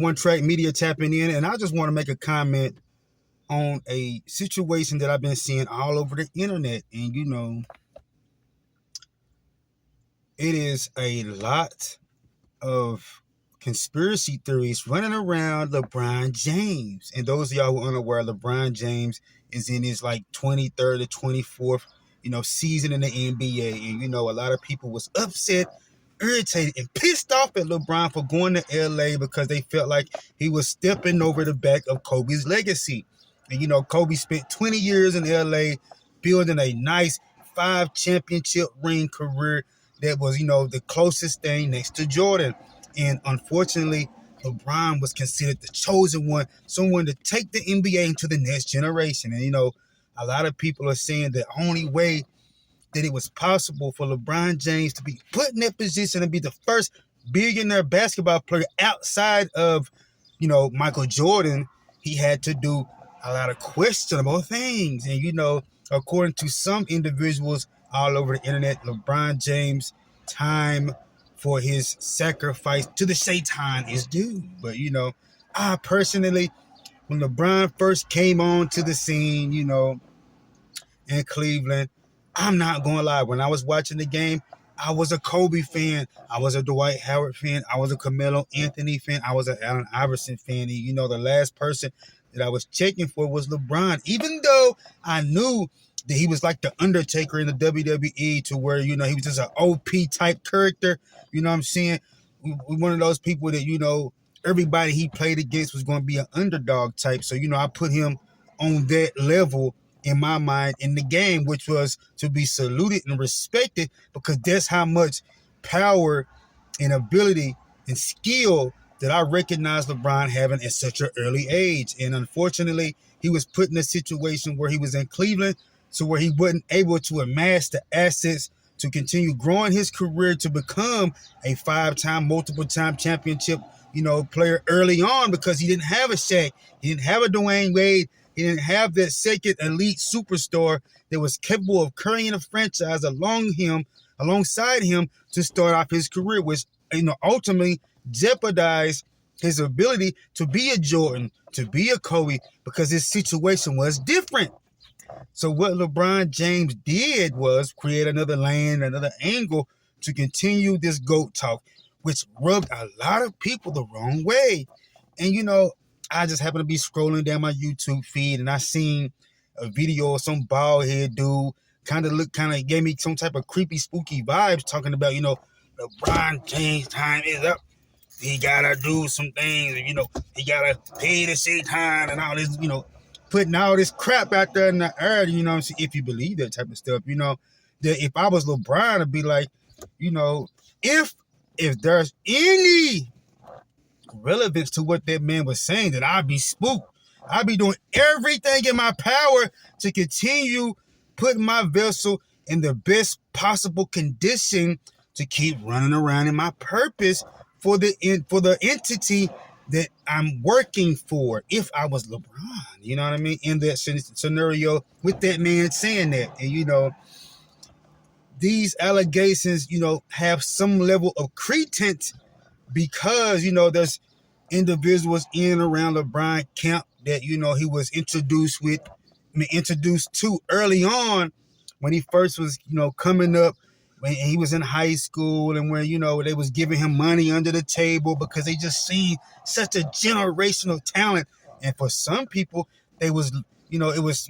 One Track Media tapping in, and I just want to make a comment on a situation that I've been seeing all over the internet. And it is a lot of conspiracy theories running around LeBron James. And those of y'all who are unaware, LeBron James is in his like 23rd or 24th, season in the NBA. And a lot of people was upset, irritated, and pissed off at LeBron for going to LA because they felt like he was stepping over the back of Kobe's legacy. And Kobe spent 20 years in LA building a nice 5 championship ring career that was, the closest thing next to Jordan. And unfortunately, LeBron was considered the chosen one, someone to take the NBA into the next generation. And, a lot of people are saying the only way that it was possible for LeBron James to be put in that position and be the first billionaire basketball player outside of, Michael Jordan, he had to do a lot of questionable things. And, according to some individuals all over the internet, LeBron James' time for his sacrifice to the Shaitan is due. But, I personally, when LeBron first came on to the scene, in Cleveland, I'm not going to lie. When I was watching the game, I was a Kobe fan. I was a Dwight Howard fan. I was a Carmelo Anthony fan. I was an Allen Iverson fan. And, the last person that I was checking for was LeBron, even though I knew that he was like the Undertaker in the WWE, to where, he was just an OP type character. You know what I'm saying? One of those people that, everybody he played against was going to be an underdog type. So, I put him on that level in my mind in the game, which was to be saluted and respected, because that's how much power and ability and skill that I recognize LeBron having at such an early age. And unfortunately, he was put in a situation where he was in Cleveland, so where he wasn't able to amass the assets to continue growing his career to become a 5-time, multiple-time championship, player early on, because he didn't have a Shaq, he didn't have a Dwayne Wade, he didn't have that second elite superstar that was capable of carrying a franchise alongside him to start off his career, which, ultimately jeopardized his ability to be a Jordan, to be a Kobe, because his situation was different. So what LeBron James did was create another lane, another angle to continue this GOAT talk, which rubbed a lot of people the wrong way. And, I just happened to be scrolling down my YouTube feed, and I seen a video of some bald head dude kind of gave me some type of creepy, spooky vibes, talking about, LeBron James' time is up. He gotta do some things, he gotta pay the Satan and all this, putting all this crap out there in the air, if you believe that type of stuff, that if I was LeBron, I'd be like, if there's any relevance to what that man was saying, that I'd be spooked. I'd be doing everything in my power to continue putting my vessel in the best possible condition to keep running around in my purpose for the entity that I'm working for. If I was LeBron, you know what I mean, in that scenario with that man saying that. And these allegations, have some level of credence, because there's individuals in and around LeBron camp that he was introduced to early on, when he first was coming up, when he was in high school, and when they was giving him money under the table because they just seen such a generational talent. And for some people, they was it was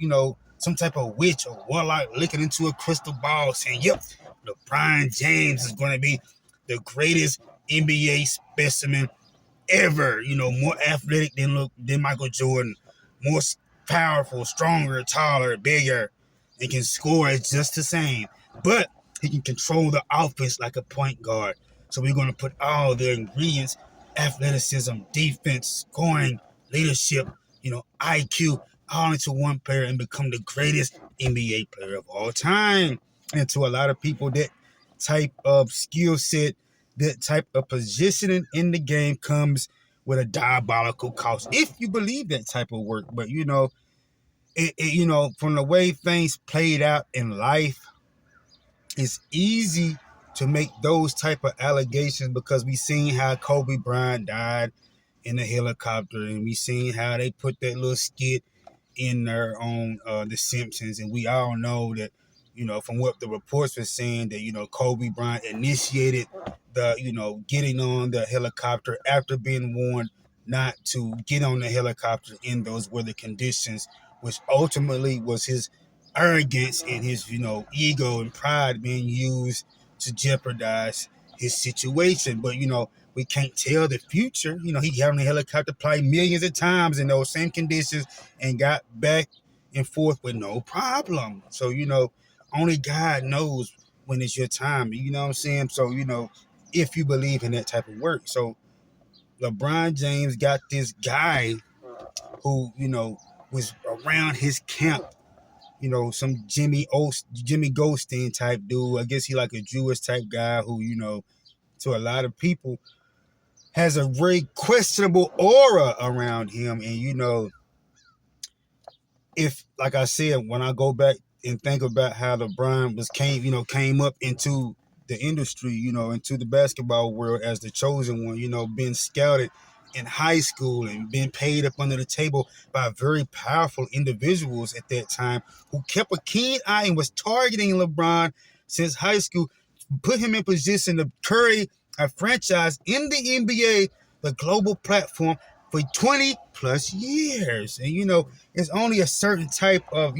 some type of witch or warlock looking into a crystal ball saying, yep, LeBron James is going to be the greatest NBA specimen ever, more athletic than Michael Jordan, more powerful, stronger, taller, bigger, and can score just the same. But he can control the offense like a point guard. So we're going to put all the ingredients, athleticism, defense, scoring, leadership, IQ, all into one player and become the greatest NBA player of all time. And to a lot of people, that type of skill set, that type of positioning in the game comes with a diabolical cost, if you believe that type of work. But from the way things played out in life, it's easy to make those type of allegations, because we seen how Kobe Bryant died, in a helicopter, and we seen how they put that little skit in there on The Simpsons, and we all know that, from what the reports were saying, that Kobe Bryant initiated the getting on the helicopter after being warned not to get on the helicopter in those weather conditions, which ultimately was his arrogance and his ego and pride being used to jeopardize his situation. But we can't tell the future. He got on the helicopter probably millions of times in those same conditions and got back and forth with no problem. So, only God knows when it's your time. You know what I'm saying? So, if you believe in that type of work. So LeBron James got this guy who, was around his camp, some Jimmy Goldstein type dude. I guess he like a Jewish type guy who, to a lot of people has a very questionable aura around him. And, if, like I said, when I go back and think about how LeBron came up into the industry, into the basketball world as the chosen one, being scouted in high school and being paid up under the table by very powerful individuals at that time who kept a keen eye and was targeting LeBron since high school, put him in position to carry a franchise in the NBA, the global platform, for 20 plus years. And, it's only a certain type of,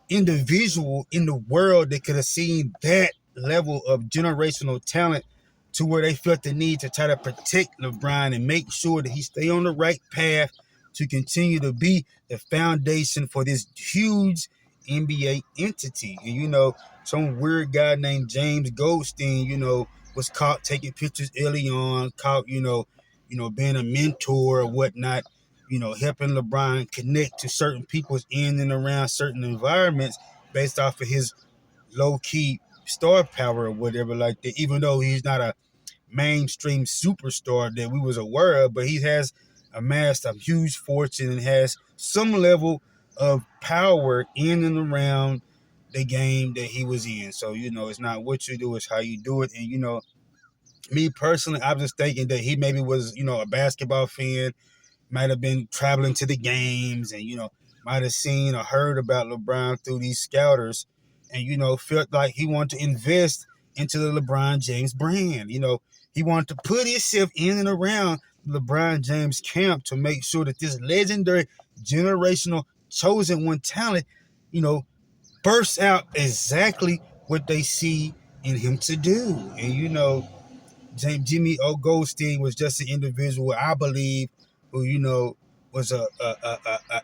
individual in the world that could have seen that level of generational talent to where they felt the need to try to protect LeBron and make sure that he stay on the right path to continue to be the foundation for this huge NBA entity. And, some weird guy named James Goldstein, was caught taking pictures early on, caught, being a mentor or whatnot, helping LeBron connect to certain people in and around certain environments based off of his low-key star power or whatever like that, even though he's not a mainstream superstar that we was aware of, but he has amassed a huge fortune and has some level of power in and around the game that he was in. So, it's not what you do, it's how you do it. And, me personally, I was just thinking that he maybe was, a basketball fan, might have been traveling to the games and, might have seen or heard about LeBron through these scouters and, felt like he wanted to invest into the LeBron James brand. He wanted to put himself in and around LeBron James camp to make sure that this legendary generational chosen one talent, bursts out exactly what they see in him to do. And, Jimmy O. Goldstein was just an individual, I believe, who, was a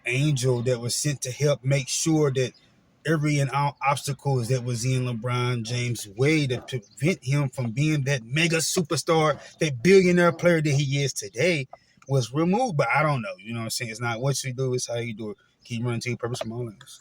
angel that was sent to help make sure that every and all obstacles that was in LeBron James' way to prevent him from being that mega superstar, that billionaire player that he is today, was removed. But I don't know. You know what I'm saying? It's not what you do, it's how you do it. Keep running to your purpose from all else.